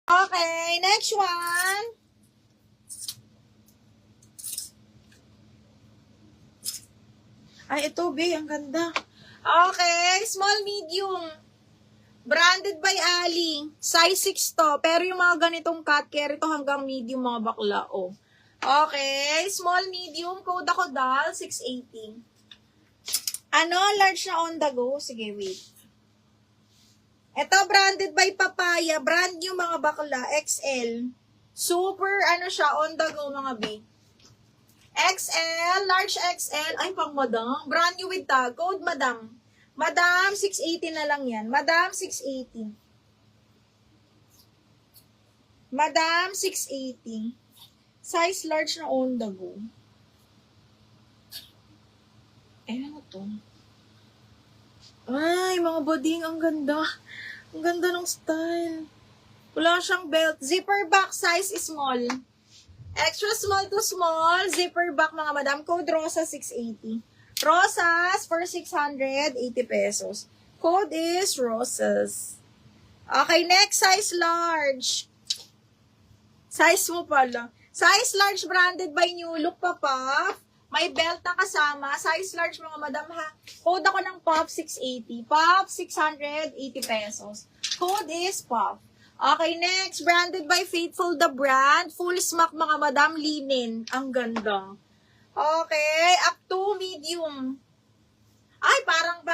Okay, next one. Ay, ito, be, ang ganda. Okay, small, medium. Branded by Ali. Size 6 to. Pero yung mga ganitong cut, carry to hanggang medium mga bakla. Oh. Okay, small, medium. Code ako dal, 680. Ano, large na on the go? Sige, wait. Ito, branded by Papaya. Brand new mga bakla. XL. Super, ano siya, on the go mga B. XL, large XL. Ay, pang madam. Brand new with tag. Code madam. Madam, 680 na lang yan. Madam, 680. Madam, 680. Size large na on the go. Ano to? Ay, mga boding, ang ganda. Ang ganda ng style. Wala siyang belt. Zipper back, size is small. Extra small to small. Zipper back, mga madam. Code Rosa, 680. Rosas for 680 pesos. Code is Rosas. Okay, next, size large. Size mo pala. Size large branded by New Look Papa. May belt na kasama. Size large mga madam ha. Code ako ng Pop 680. Pop 680 pesos. Code is Pop. Okay, next. Branded by Faithful the brand. Full smock mga madam. Linen. Ang ganda. Okay. Up to medium. Ay, parang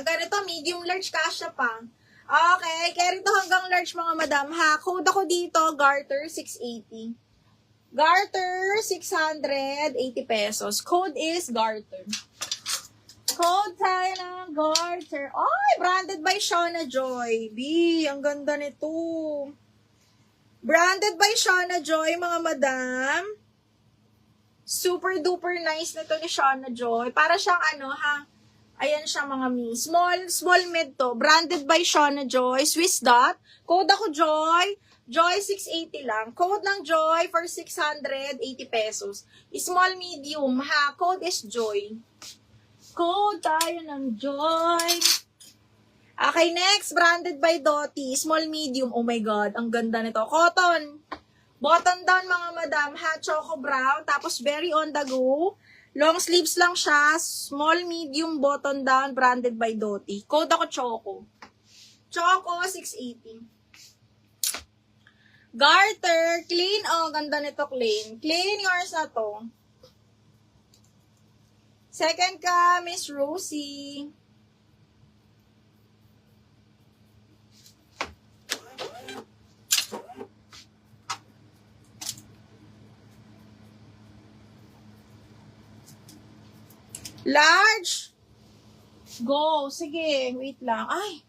ganito. Medium large kasya pa. Okay. Carry to hanggang large mga madam ha. Code ako dito. Garter 680. Garter, 680 pesos. Code is Garter. Code tayo ng Garter. Ay, branded by Shauna Joy. B, ang ganda nito. Branded by Shauna Joy, mga madam. Super duper nice nito ni Shauna Joy. Para siyang ano, ha? Ayan siya mga mi. Small mid to. Branded by Shauna Joy. Swiss dot. Code ako Joy. Joy 680 lang. Code ng Joy for 680 pesos. Small medium ha. Code is Joy. Code tayo ng Joy. Okay, next. Branded by Dottie. Small medium. Oh my God. Ang ganda nito. Cotton. Button down mga madam ha. Choco brown. Tapos very on the go. Long sleeves lang siya. Small medium button down. Branded by Dottie. Code ako Choco. Choco 680. Garter, clean. Oh, ganda nito, clean. Clean yours na to. Second ka, Miss Rosie. Large. Go. Sige, wait lang. Ay.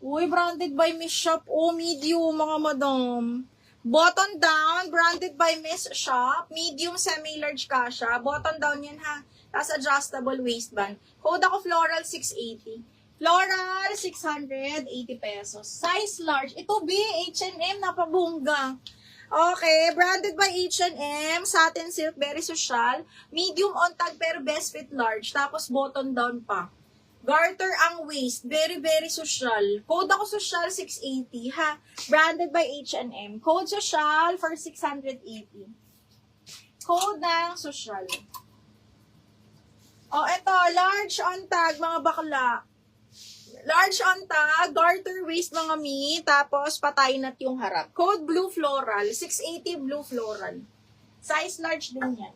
Uy, branded by Miss Shop. Oh, medium, mga madam. Button down, branded by Miss Shop. Medium, semi-large ka siya. Button down yan, ha. Tapos adjustable waistband. Code ako Floral 680. Floral 680 pesos. Size large. Ito, B, H&M, napabungga. Okay, branded by H&M. Satin silk, very social. Medium on tag, pero best fit large. Tapos button down pa. Garter ang waist. Very, very social. Code ako social 680, ha? Branded by H&M. Code social for 680. Code ng social. Oh, eto. Large on tag, mga bakla. Large on tag. Garter waist, mga mi. Tapos, patay nat yung harap. Code blue floral. 680 blue floral. Size large din yan.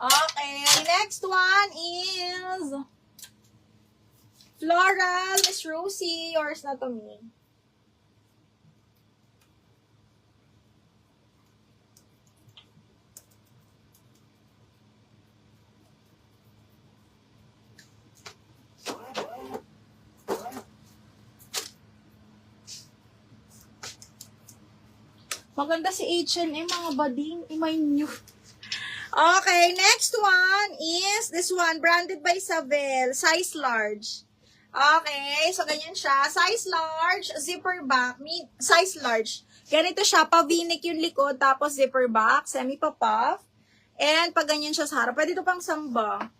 Okay, next one is Floral, Miss Rosie. Yours na to me. Maganda si H&M, mga bading. Imay nyo. Okay, next one is this one, branded by Isabel, size large. Okay, so ganyan siya. Size large, zipper back, size large. Ganito siya, pavinik yung likod, tapos zipper back, semi-pa-puff. And pag ganyan siya sa harap, pwede ito pang samba.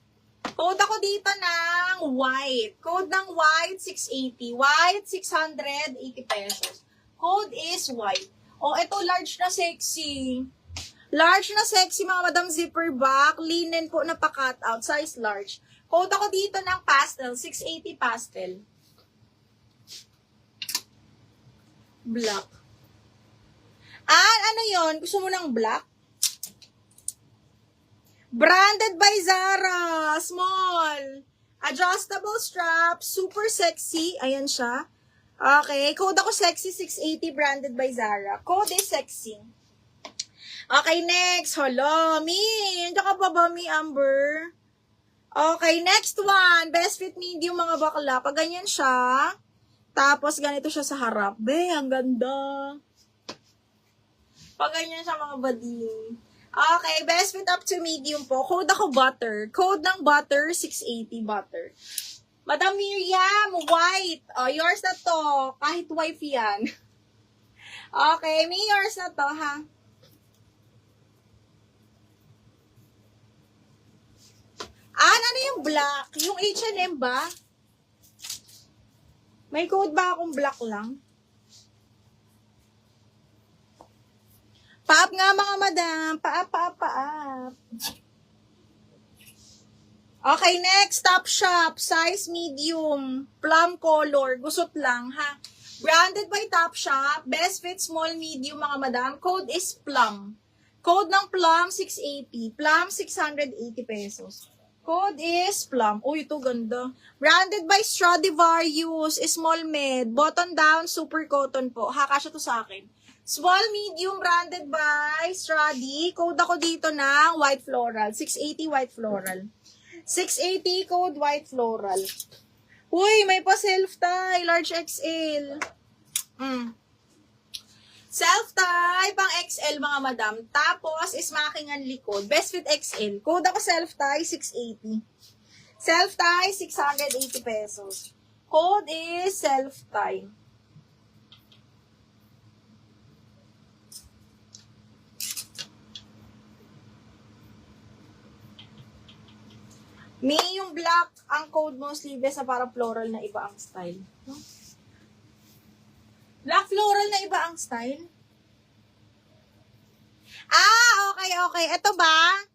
Code ako dito ng white. Code ng white, 680. White, 680 pesos. Code is white. Oh, ito large na sexy. Large na sexy, mga madam, zipper back. Linen po na pa-cut out. Size large. Code ako dito ng pastel. 680 pastel. Black. Ano yon? Gusto mo ng black? Branded by Zara. Small. Adjustable strap. Super sexy. Ayan siya. Okay. Code ako sexy 680. Branded by Zara. Code is sexy. Okay, next. Hello, Mi. Andiyan ka pa ba, Mi Amber? Okay, next one. Best fit medium, mga bakla. Pag ganyan siya, tapos ganito siya sa harap. Be, ang ganda. Pag ganyan siya, mga bading. Okay, best fit up to medium po. Code ako butter. Code ng butter, 680 butter. Madam Miriam, white. Oh, yours na to. Kahit wife yan. Okay, may yours na to, ha? Ano yung black? Yung H&M ba? May code ba akong black lang? Paap nga, mga madam. Paap. Okay, next. Top Shop. Size medium. Plum color. Gusot lang, ha? Branded by Top Shop. Best fit small medium, mga madam. Code is plum. Code ng plum, 680. Plum, 680 pesos. Code is plum. Oh, ito ganda. Branded by Stradivarius. Small med. Button down, super cotton po. Haka siya to sa akin. Small medium, branded by Stradi. Code ako dito ng white floral. 680 white floral. 680 code white floral. Uy, may pa self-tie. Large XL. Self-tie, pang XL, mga madam. Tapos, is makingan likod. Best fit XL. Code ako self-tie, 680. Self-tie, 680 pesos. Code is self-tie. May yung black, ang code mo, sleeveless na parang floral na iba ang style. No? Black floral na iba ang style? Okay. Ito ba?